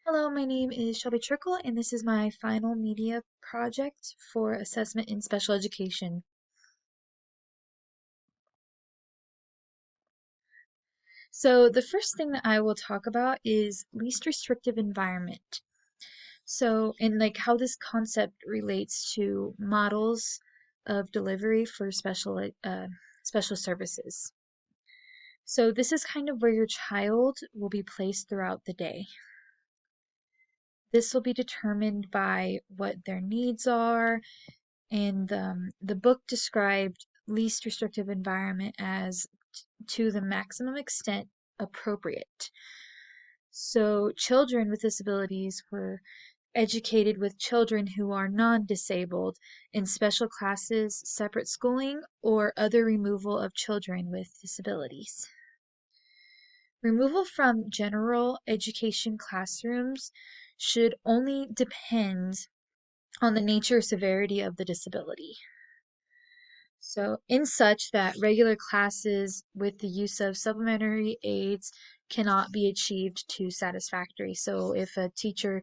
Hello, my name is Shelby Trickle, and this is my final media project for assessment in special education. So, the first thing that I will talk about is least restrictive environment. So, and like how this concept relates to models of delivery for special services. So, this is kind of where your child will be placed throughout the day. This will be determined by what their needs are, and the book described least restrictive environment as to the maximum extent appropriate. So children with disabilities were educated with children who are non-disabled in special classes, separate schooling, or other removal of children with disabilities. Removal from general education classrooms should only depend on the nature or severity of the disability. So, in such that regular classes with the use of supplementary aids cannot be achieved to satisfactory. So, if a teacher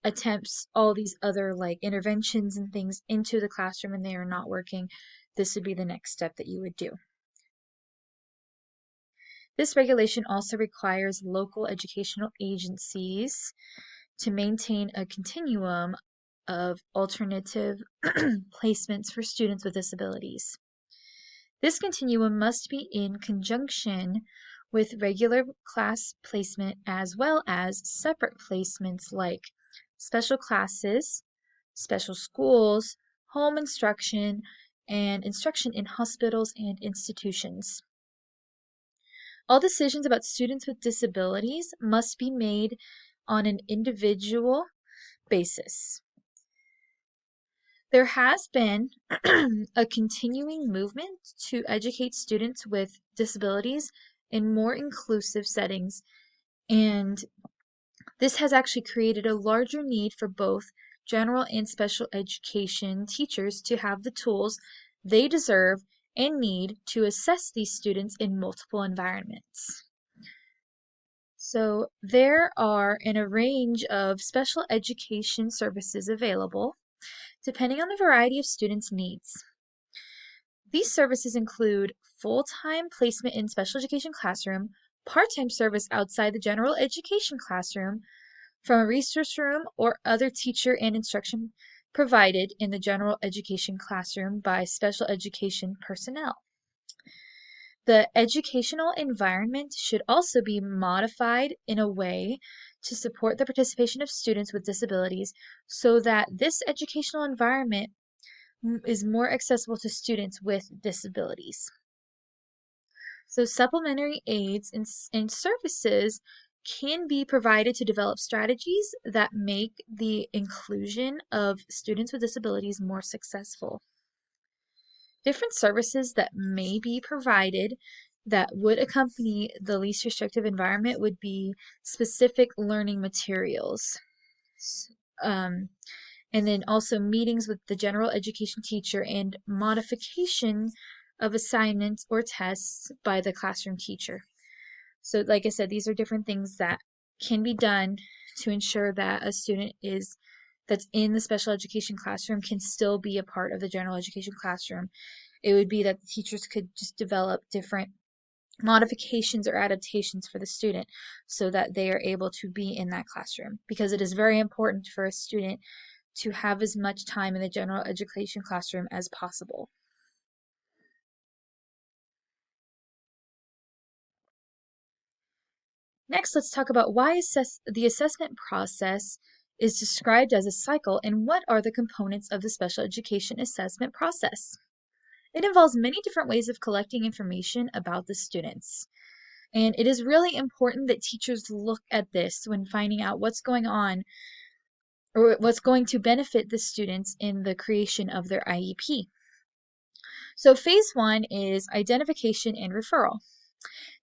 attempts all these other like interventions and things into the classroom and they are not working, this would be the next step that you would do. This regulation also requires local educational agencies to maintain a continuum of alternative placements for students with disabilities. This continuum must be in conjunction with regular class placement as well as separate placements like special classes, special schools, home instruction, and instruction in hospitals and institutions. All decisions about students with disabilities must be made on an individual basis. There has been a continuing movement to educate students with disabilities in more inclusive settings, and this has actually created a larger need for both general and special education teachers to have the tools they deserve and need to assess these students in multiple environments. So there are in a range of special education services available depending on the variety of students' needs. These services include full-time placement in special education classroom, part-time service outside the general education classroom, from a resource room or other teacher and instruction provided in the general education classroom by special education personnel. The educational environment should also be modified in a way to support the participation of students with disabilities so that this educational environment is more accessible to students with disabilities. So supplementary aids and services can be provided to develop strategies that make the inclusion of students with disabilities more successful. Different services that may be provided that would accompany the least restrictive environment would be specific learning materials. Um, and then also meetings with the general education teacher and modification of assignments or tests by the classroom teacher. So like I said, these are different things that can be done to ensure that a student that's in the special education classroom can still be a part of the general education classroom. It would be that the teachers could just develop different modifications or adaptations for the student so that they are able to be in that classroom, because it is very important for a student to have as much time in the general education classroom as possible. Next, let's talk about why the assessment process is described as a cycle and what are the components of the special education assessment process. It involves many different ways of collecting information about the students. And it is really important that teachers look at this when finding out what's going on or what's going to benefit the students in the creation of their IEP. So phase one is identification and referral.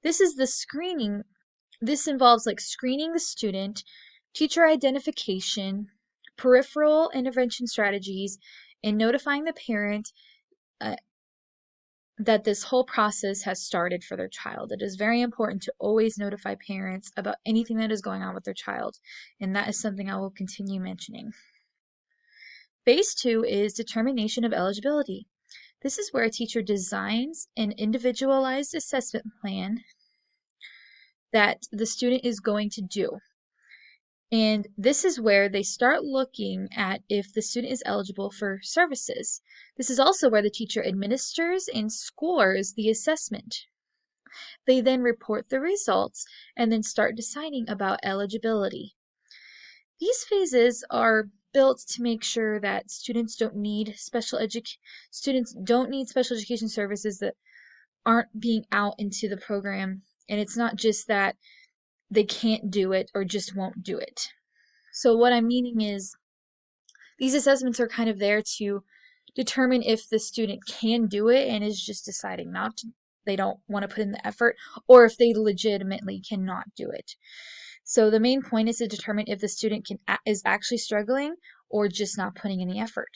This is the screening. This involves like screening the student, teacher identification, peripheral intervention strategies, and notifying the parent uh, that this whole process has started for their child. It is very important to always notify parents about anything that is going on with their child, and that is something I will continue mentioning. Phase 2 is determination of eligibility. This is where a teacher designs an individualized assessment plan that the student is going to do. And this is where they start looking at if the student is eligible for services. This is also where the teacher administers and scores the assessment. They then report the results and then start deciding about eligibility. These phases are built to make sure that students don't need special education services that aren't being out into the program, and it's not just that they can't do it or just won't do it. So what I'm meaning is these assessments are kind of there to determine if the student can do it and is just deciding not to, they don't want to put in the effort, or if they legitimately cannot do it. So the main point is to determine if the student is actually struggling or just not putting in the effort.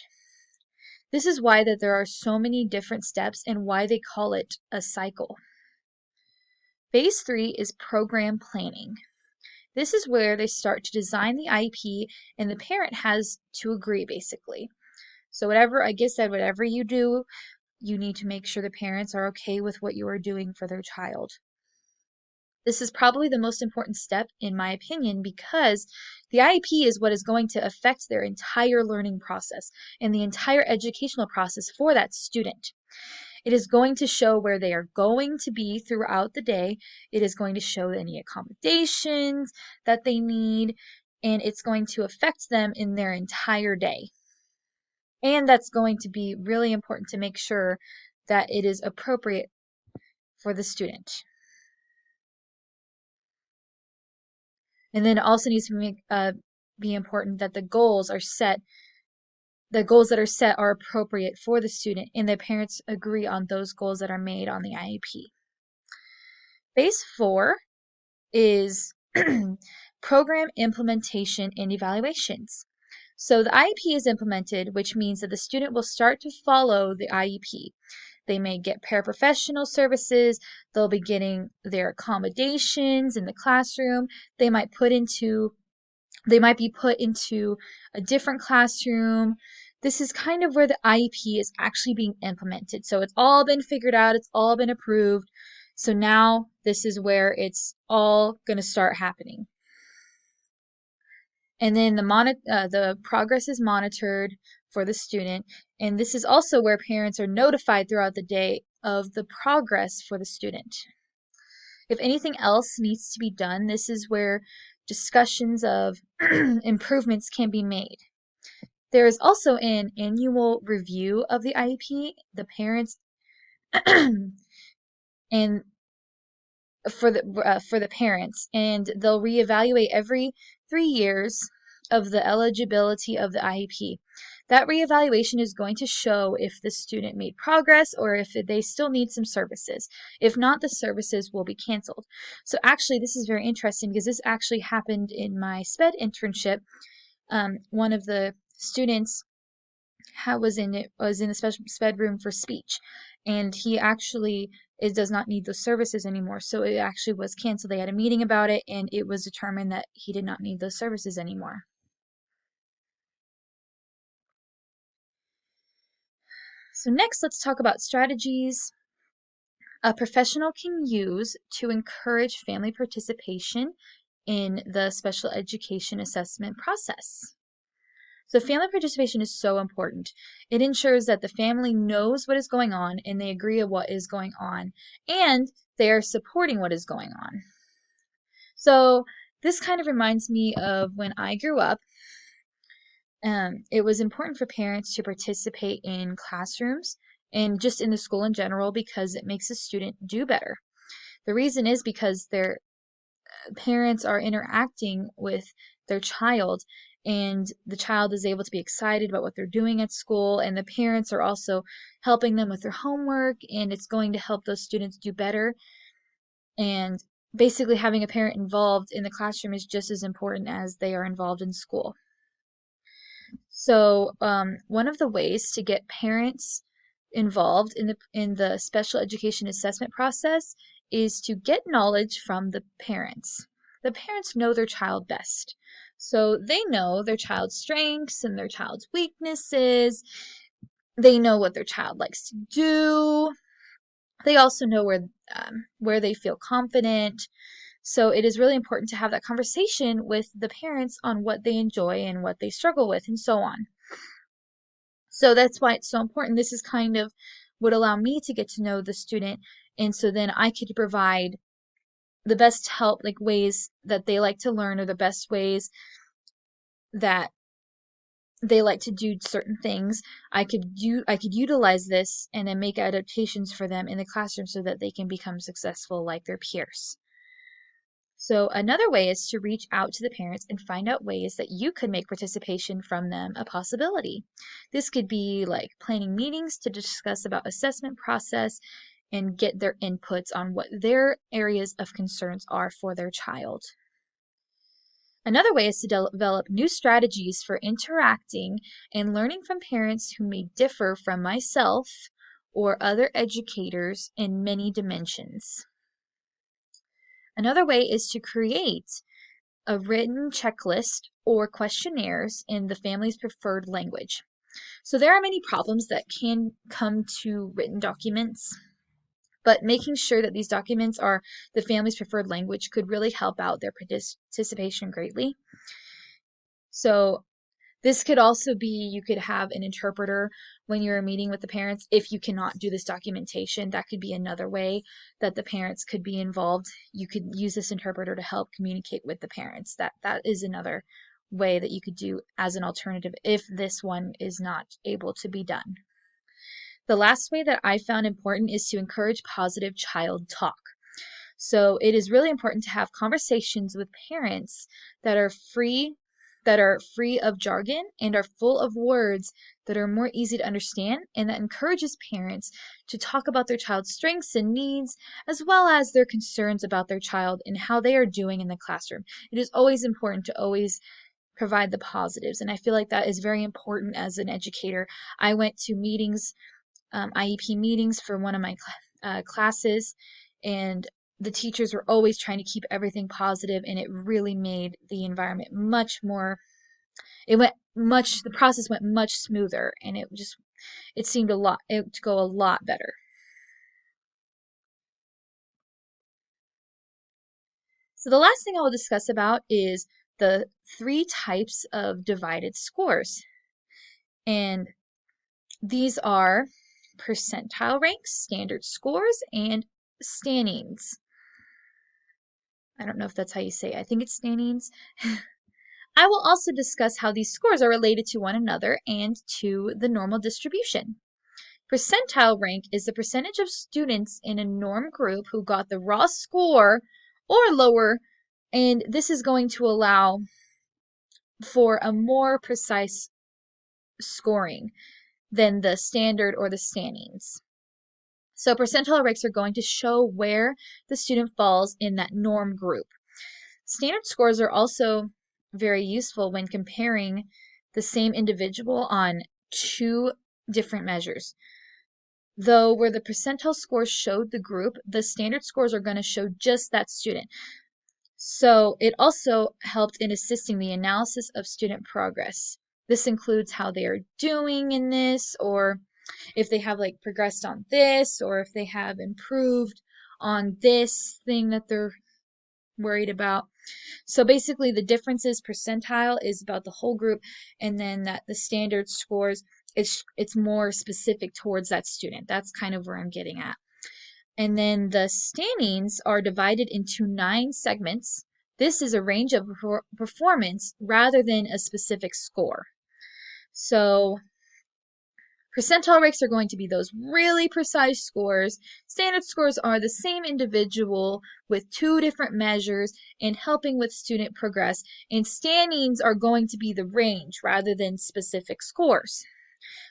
This is why that there are so many different steps and why they call it a cycle. Phase 3 is program planning. This is where they start to design the IEP and the parent has to agree basically. So whatever you do, you need to make sure the parents are okay with what you are doing for their child. This is probably the most important step in my opinion because the IEP is what is going to affect their entire learning process and the entire educational process for that student. It is going to show where they are going to be throughout the day. It is going to show any accommodations that they need, and it's going to affect them in their entire day. And that's going to be really important to make sure that it is appropriate for the student. And then it also needs to be important that the goals that are set are appropriate for the student and the parents agree on those goals that are made on the IEP. Phase 4 is program implementation and evaluations. So the IEP is implemented, which means that the student will start to follow the IEP. They may get paraprofessional services, they'll be getting their accommodations in the classroom, they might be put into a different classroom. This is kind of where the IEP is actually being implemented. So it's all been figured out, it's all been approved. So now this is where it's all going to start happening. And then the progress is monitored for the student. And this is also where parents are notified throughout the day of the progress for the student. If anything else needs to be done, this is where discussions of improvements can be made. There is also an annual review of the IEP, the parents, and for the parents, and they'll reevaluate every 3 years of the eligibility of the IEP. That reevaluation is going to show if the student made progress or if they still need some services. If not, the services will be canceled. So actually, this is very interesting because this actually happened in my SPED internship. One of the students was in the special SPED room for speech, and he actually does not need those services anymore. So it actually was canceled. They had a meeting about it, and it was determined that he did not need those services anymore. So next, let's talk about strategies a professional can use to encourage family participation in the special education assessment process. So family participation is so important. It ensures that the family knows what is going on and they agree on what is going on and they are supporting what is going on. So this kind of reminds me of when I grew up. It was important for parents to participate in classrooms and just in the school in general because it makes a student do better. The reason is because their parents are interacting with their child and the child is able to be excited about what they're doing at school, and the parents are also helping them with their homework, and it's going to help those students do better. And basically having a parent involved in the classroom is just as important as they are involved in school. So one of the ways to get parents involved in the special education assessment process is to get knowledge from the parents. The parents know their child best. So they know their child's strengths and their child's weaknesses. They know what their child likes to do. They also know where they feel confident. So it is really important to have that conversation with the parents on what they enjoy and what they struggle with and so on. So that's why it's so important. This is kind of would allow me to get to know the student, and so then I could provide the best help, like ways that they like to learn or the best ways that they like to do certain things. I could utilize this and then make adaptations for them in the classroom so that they can become successful like their peers. So another way is to reach out to the parents and find out ways that you could make participation from them a possibility. This could be like planning meetings to discuss about assessment process and get their inputs on what their areas of concerns are for their child. Another way is to develop new strategies for interacting and learning from parents who may differ from myself or other educators in many dimensions. Another way is to create a written checklist or questionnaires in the family's preferred language. So there are many problems that can come to written documents, but making sure that these documents are the family's preferred language could really help out their participation greatly. So this could also be, you could have an interpreter when you're meeting with the parents. If you cannot do this documentation, that could be another way that the parents could be involved. You could use this interpreter to help communicate with the parents. That is another way that you could do as an alternative if this one is not able to be done. The last way that I found important is to encourage positive child talk. So it is really important to have conversations with parents that are free of jargon and are full of words that are more easy to understand, and that encourages parents to talk about their child's strengths and needs, as well as their concerns about their child and how they are doing in the classroom. It is always important to always provide the positives, and I feel like that is very important as an educator. I went to meetings, IEP meetings for one of my classes, and the teachers were always trying to keep everything positive, and it really made the environment the process went much smoother, and it seemed to go a lot better. So the last thing I will discuss about is the 3 types of divided scores. And these are percentile ranks, standard scores, and standings. I don't know if that's how you say it. I think it's standings. I will also discuss how these scores are related to one another and to the normal distribution. Percentile rank is the percentage of students in a norm group who got the raw score or lower, and this is going to allow for a more precise scoring than the standard or the standings. So percentile ranks are going to show where the student falls in that norm group. Standard scores are also very useful when comparing the same individual on 2 different measures. Though where the percentile scores showed the group, the standard scores are going to show just that student. So it also helped in assisting the analysis of student progress. This includes how they are doing in this, or if they have like progressed on this, or if they have improved on this thing that they're worried about. So basically the difference is percentile is about the whole group, and then that the standard scores, it's more specific towards that student. That's kind of where I'm getting at. And then the standings are divided into 9 segments. This is a range of performance rather than a specific score. So percentile ranks are going to be those really precise scores. Standard scores are the same individual with 2 different measures and helping with student progress. And standings are going to be the range rather than specific scores.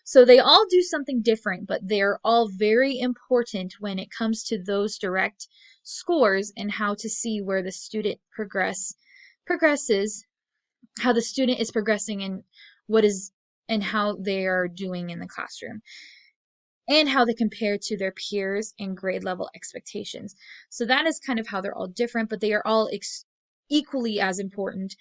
So they all do something different, but they're all very important when it comes to those direct scores and how to see where the student progresses, how the student is progressing and how they are doing in the classroom. and how they compare to their peers and grade level expectations. So that is kind of how they're all different, but they are all equally as important